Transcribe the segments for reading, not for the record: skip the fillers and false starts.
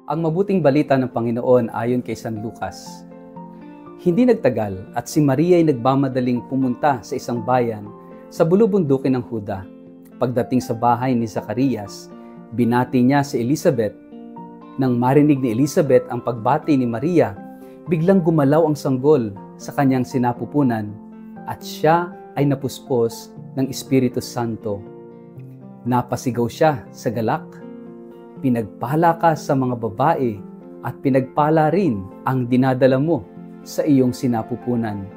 Ang mabuting balita ng Panginoon ayon kay San Lucas. Hindi nagtagal at si Maria ay nagmamadaling pumunta sa isang bayan sa bulubundukin ng Huda. Pagdating sa bahay ni Zacarias, binati niya si Elizabeth. Nang marinig ni Elizabeth ang pagbati ni Maria, biglang gumalaw ang sanggol sa kanyang sinapupunan at siya ay napuspos ng Espiritu Santo. Napasigaw siya sa galak. Pinagpala ka sa mga babae at pinagpala rin ang dinadala mo sa iyong sinapupunan.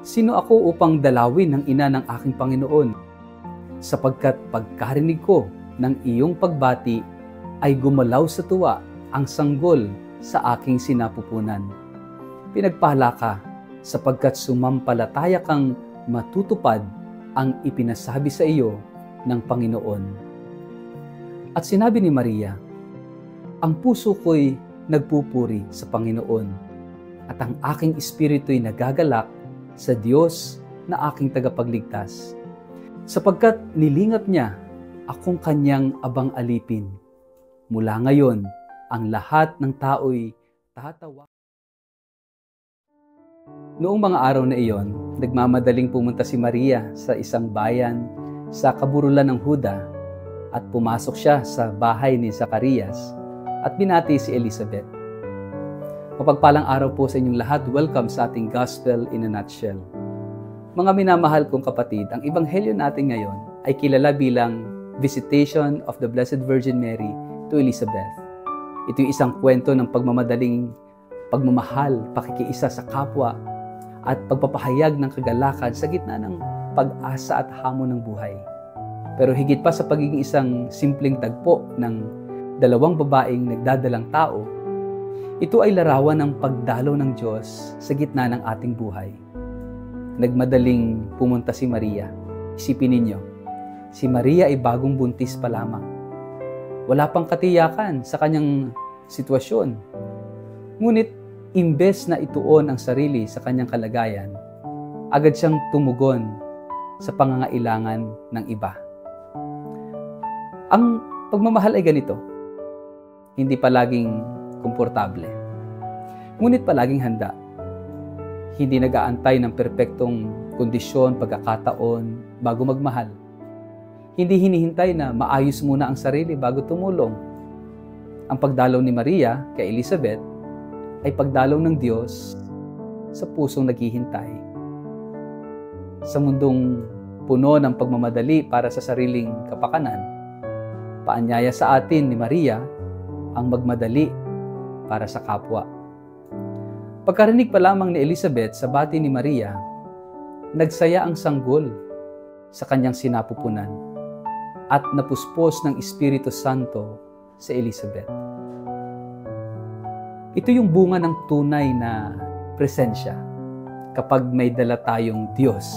Sino ako upang dalawin ng ina ng aking Panginoon? Sapagkat pagkarinig ko ng iyong pagbati ay gumalaw sa tuwa ang sanggol sa aking sinapupunan. Pinagpala ka sapagkat sumampalataya kang matutupad ang ipinasabi sa iyo ng Panginoon. At sinabi ni Maria, ang puso ko'y nagpupuri sa Panginoon at ang aking espiritu'y nagagalak sa Diyos na aking tagapagligtas, sapagkat nilingap niya akong kanyang abang-alipin. Mula ngayon, ang lahat ng tao'y tatawa. Noong mga araw na iyon, nagmamadaling pumunta si Maria sa isang bayan sa kaburulan ng Huda at pumasok siya sa bahay ni Zacarias at binati si Elizabeth. Mapagpalang araw po sa inyong lahat. Welcome sa ating Gospel in a Nutshell. Mga minamahal kong kapatid, ang ebanghelyo natin ngayon ay kilala bilang Visitation of the Blessed Virgin Mary to Elizabeth. Ito yung isang kwento ng pagmamadaling pagmamahal, pakikiisa sa kapwa at pagpapahayag ng kagalakan sa gitna ng pag-asa at hamon ng buhay. Pero higit pa sa pagiging isang simpleng tagpo ng dalawang babaeng nagdadalang tao, ito ay larawan ng pagdalo ng Diyos sa gitna ng ating buhay. Nagmadaling pumunta si Maria. Isipin ninyo, si Maria ay bagong buntis pa lamang. Wala pang katiyakan sa kanyang sitwasyon. Ngunit, imbes na ituon ang sarili sa kanyang kalagayan, agad siyang tumugon sa pangangailangan ng iba. Ang pagmamahal ay ganito, hindi palaging komportable, ngunit palaging handa. Hindi nag-aantay ng perpektong kondisyon, pagkakataon bago magmahal. Hindi hinihintay na maayos muna ang sarili bago tumulong. Ang pagdalaw ni Maria kay Elizabeth ay pagdalaw ng Diyos sa pusong naghihintay. Sa mundong puno ng pagmamadali para sa sariling kapakanan, paanyaya sa atin ni Maria ang magmadali para sa kapwa. Pagkarinig pa lamang ni Elizabeth sa bati ni Maria, nagsaya ang sanggol sa kanyang sinapupunan at napuspos ng Espiritu Santo sa Elizabeth. Ito yung bunga ng tunay na presensya kapag may dala tayong Diyos.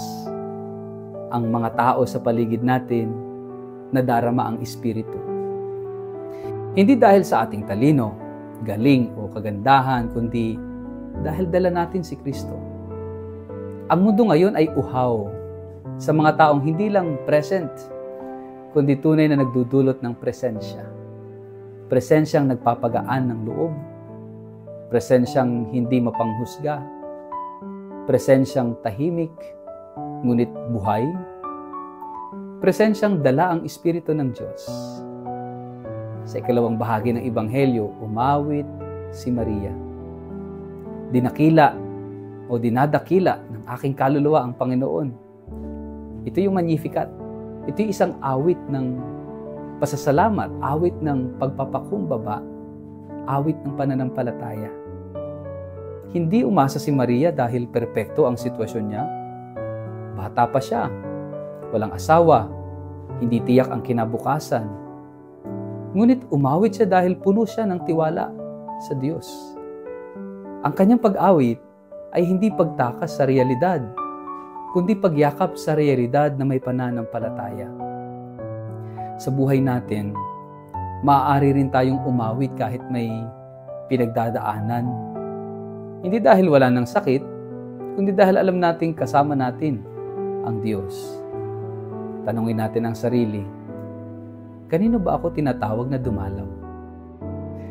Ang mga tao sa paligid natin nadarama ang Espiritu. Hindi dahil sa ating talino, galing o kagandahan, kundi dahil dala natin si Kristo. Ang mundo ngayon ay uhaw sa mga taong hindi lang present, kundi tunay na nagdudulot ng presensya. Presensyang nagpapagaan ng loob, presensyang hindi mapanghusga, presensyang tahimik, ngunit buhay, presensyang dala ang Espiritu ng Diyos. Sa ikalawang bahagi ng Ebanghelyo, umawit si Maria. Dinakila o dinadakila ng aking kaluluwa ang Panginoon. Ito yung Magnificat. Ito yung isang awit ng pasasalamat, awit ng pagpapakumbaba, awit ng pananampalataya. Hindi umasa si Maria dahil perpekto ang sitwasyon niya. Bata pa siya. Walang asawa, hindi tiyak ang kinabukasan. Ngunit umawit siya dahil puno siya ng tiwala sa Diyos. Ang kanyang pag-awit ay hindi pagtakas sa realidad, kundi pagyakap sa realidad na may pananampalataya. Sa buhay natin, maaari rin tayong umawit kahit may pinagdadaanan. Hindi dahil wala ng sakit, kundi dahil alam nating kasama natin ang Diyos. Tanungin natin ang sarili, kanino ba ako tinatawag na dumalaw?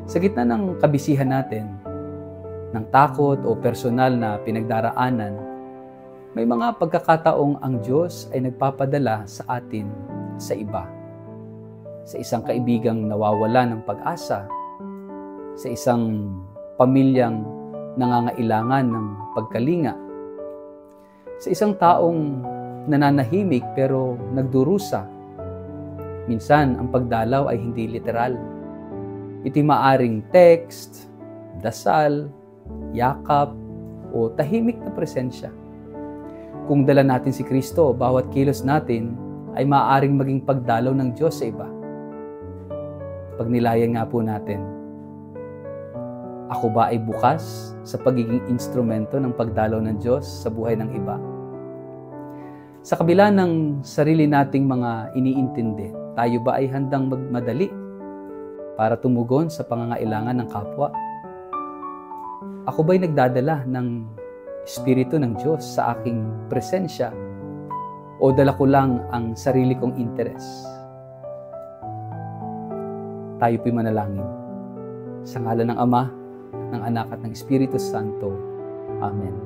Sa gitna ng kabisihan natin, ng takot o personal na pinagdaraanan, may mga pagkakataong ang Diyos ay nagpapadala sa atin sa iba. Sa isang kaibigang nawawala ng pag-asa, sa isang pamilyang nangangailangan ng pagkalinga, sa isang taong nananahimik pero nagdurusa. Minsan, ang pagdalaw ay hindi literal. Ito'y maaring text, dasal, yakap, o tahimik na presensya. Kung dala natin si Kristo, bawat kilos natin ay maaaring maging pagdalaw ng Diyos sa iba. Pagnilayan nga po natin, ako ba ay bukas sa pagiging instrumento ng pagdalaw ng Diyos sa buhay ng iba? Sa kabila ng sarili nating mga iniintindi, tayo ba ay handang magmadali para tumugon sa pangangailangan ng kapwa? Ako ba'y nagdadala ng Espiritu ng Diyos sa aking presensya o dala ko lang ang sarili kong interes? Tayo po'y manalangin. Sa ngalan ng Ama, ng Anak at ng Espiritu Santo. Amen.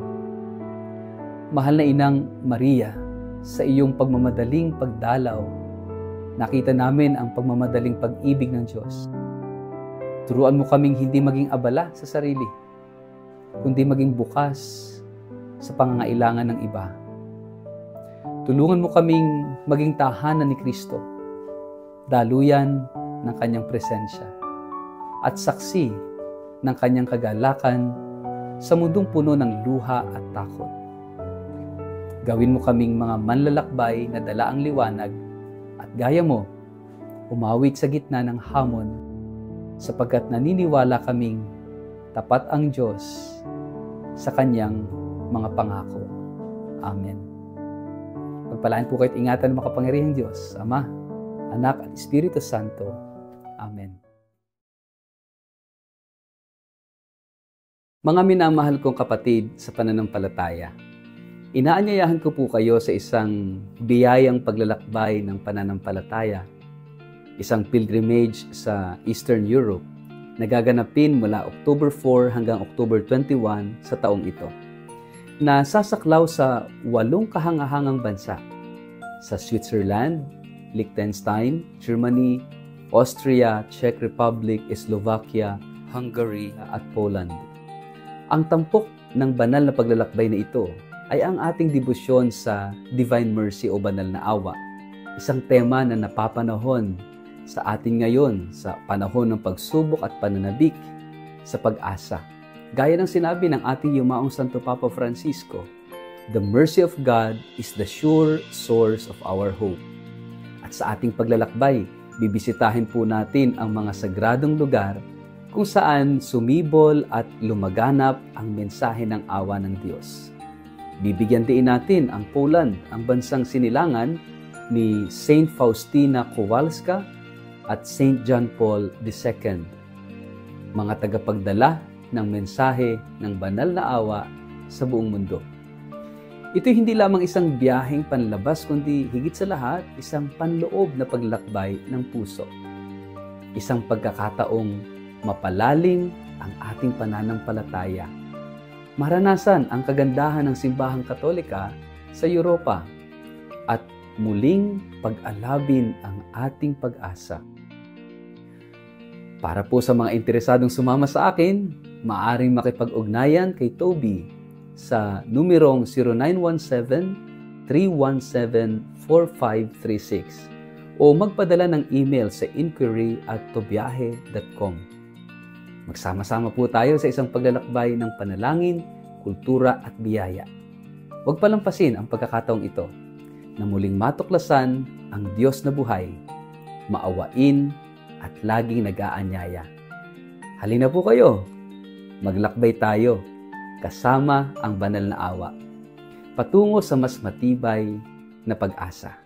Mahal na Inang Maria, sa iyong pagmamadaling pagdalaw, nakita namin ang pagmamadaling pag-ibig ng Diyos. Turuan mo kaming hindi maging abala sa sarili, kundi maging bukas sa pangangailangan ng iba. Tulungan mo kaming maging tahanan ni Kristo, daluyan ng kanyang presensya, at saksi ng kanyang kagalakan sa mundong puno ng luha at takot. Gawin mo kaming mga manlalakbay na dala ang liwanag at gaya mo, umawit sa gitna ng hamon sapagkat naniniwala kaming tapat ang Diyos sa kanyang mga pangako. Amen. Pagpalaan po kayo't ingatan ng makapangyarihang Diyos, Ama, Anak at Espiritu Santo. Amen. Mga minamahal kong kapatid sa pananampalataya, inaanyayahan ko po kayo sa isang biyayang paglalakbay ng pananampalataya, isang pilgrimage sa Eastern Europe na gaganapin mula October 4 hanggang October 21 sa taong ito, na sasaklaw sa 8 kahangahangang bansa, sa Switzerland, Liechtenstein, Germany, Austria, Czech Republic, Slovakia, Hungary at Poland. Ang tampok ng banal na paglalakbay na ito ay ang ating debosyon sa Divine Mercy o Banal na Awa, isang tema na napapanahon sa atin ngayon sa panahon ng pagsubok at pananabik sa pag-asa. Gaya ng sinabi ng ating yumaong Santo Papa Francisco, the mercy of God is the sure source of our hope. At sa ating paglalakbay, bibisitahin po natin ang mga sagradong lugar kung saan sumibol at lumaganap ang mensahe ng awa ng Diyos. Bibigyan din natin ang Poland, ang bansang sinilangan ni Saint Faustina Kowalska at Saint John Paul II, mga tagapagdala ng mensahe ng banal na awa sa buong mundo. Ito'y hindi lamang isang biyaheng panlabas, kundi higit sa lahat, isang panloob na paglakbay ng puso. Isang pagkakataong mapalalim ang ating pananampalataya. Maranasan ang kagandahan ng simbahang Katolika sa Europa at muling pag-alabin ang ating pag-asa. Para po sa mga interesadong sumama sa akin, maaaring makipag-ugnayan kay Toby sa numerong 0917-317-4536 o magpadala ng email sa inquiry@tobiahe.com. Magsama-sama po tayo sa isang paglalakbay ng panalangin, kultura at biyaya. Huwag palampasin ang pagkakataong ito na muling matuklasan ang Diyos na buhay, maawain at laging nag-aanyaya. Halina po kayo, maglakbay tayo kasama ang banal na awa patungo sa mas matibay na pag-asa.